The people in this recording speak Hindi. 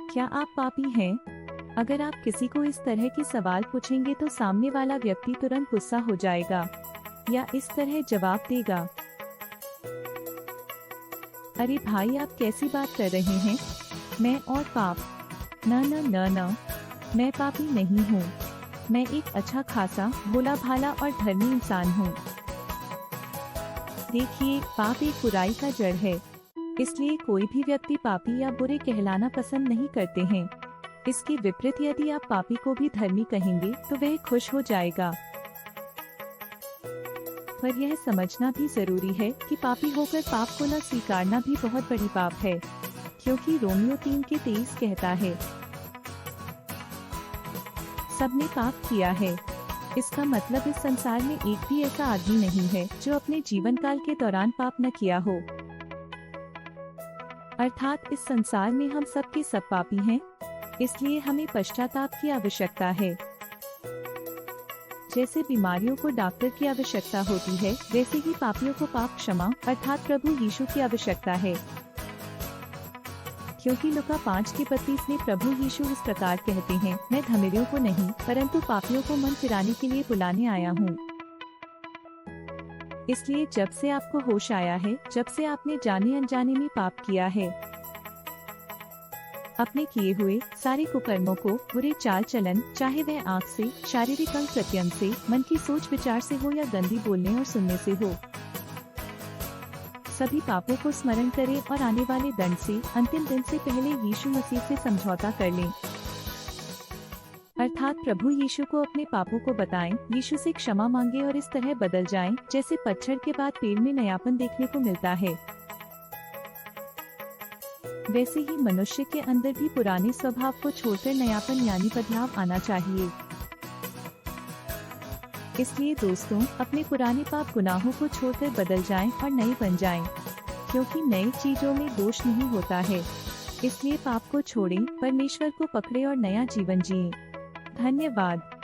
क्या आप पापी हैं? अगर आप किसी को इस तरह के सवाल पूछेंगे तो सामने वाला व्यक्ति तुरंत गुस्सा हो जाएगा या इस तरह जवाब देगा, अरे भाई आप कैसी बात कर रहे हैं? मैं और पाप? न न न न, मैं पापी नहीं हूँ। मैं एक अच्छा खासा भोला भाला और धर्मी इंसान हूँ। देखिए, पाप एक बुराई का जड़ है, इसलिए कोई भी व्यक्ति पापी या बुरे कहलाना पसंद नहीं करते हैं। इसके विपरीत यदि आप पापी को भी धर्मी कहेंगे तो वह खुश हो जाएगा। पर यह समझना भी जरूरी है कि पापी होकर पाप को न स्वीकारना भी बहुत बड़ी पाप है, क्योंकि रोमियो 3:23 कहता है, सबने पाप किया है। इसका मतलब इस संसार में एक भी ऐसा आदमी नहीं है जो अपने जीवन काल के दौरान पाप न किया हो। अर्थात इस संसार में हम सब के सब पापी हैं, इसलिए हमें पश्चाताप की आवश्यकता है। जैसे बीमारियों को डॉक्टर की आवश्यकता होती है, वैसे ही पापियों को पाप क्षमा अर्थात प्रभु यीशु की आवश्यकता है। क्योंकि लूका 5:32 में प्रभु यीशु इस प्रकार कहते हैं, मैं धर्मियों को नहीं परंतु पापियों को मन फिराने के लिए बुलाने आया हूँ। इसलिए जब से आपको होश आया है, जब से आपने जाने अनजाने में पाप किया है, अपने किए हुए सारे कुकर्मों को, बुरे चाल चलन, चाहे वह आँख से, शारीरिक अंग प्रत्यंग से, मन की सोच विचार से हो या गंदी बोलने और सुनने से हो, सभी पापों को स्मरण करें और आने वाले दंड से अंतिम दिन से पहले यीशु मसीह से समझौता कर लें। अर्थात प्रभु यीशु को अपने पापों को बताएं, यीशु से क्षमा मांगे और इस तरह बदल जाएं, जैसे पतझड़ के बाद पेड़ में नयापन देखने को मिलता है। वैसे ही मनुष्य के अंदर भी पुराने स्वभाव को छोड़कर नयापन यानी बदलाव आना चाहिए। इसलिए दोस्तों, अपने पुराने पाप गुनाहों को छोड़कर बदल जाएं और नए बन जाएं, क्योंकि नई चीजों में दोष नहीं होता है। इसलिए पाप को छोड़ें, परमेश्वर को पकड़े और नया जीवन जिएं। धन्यवाद।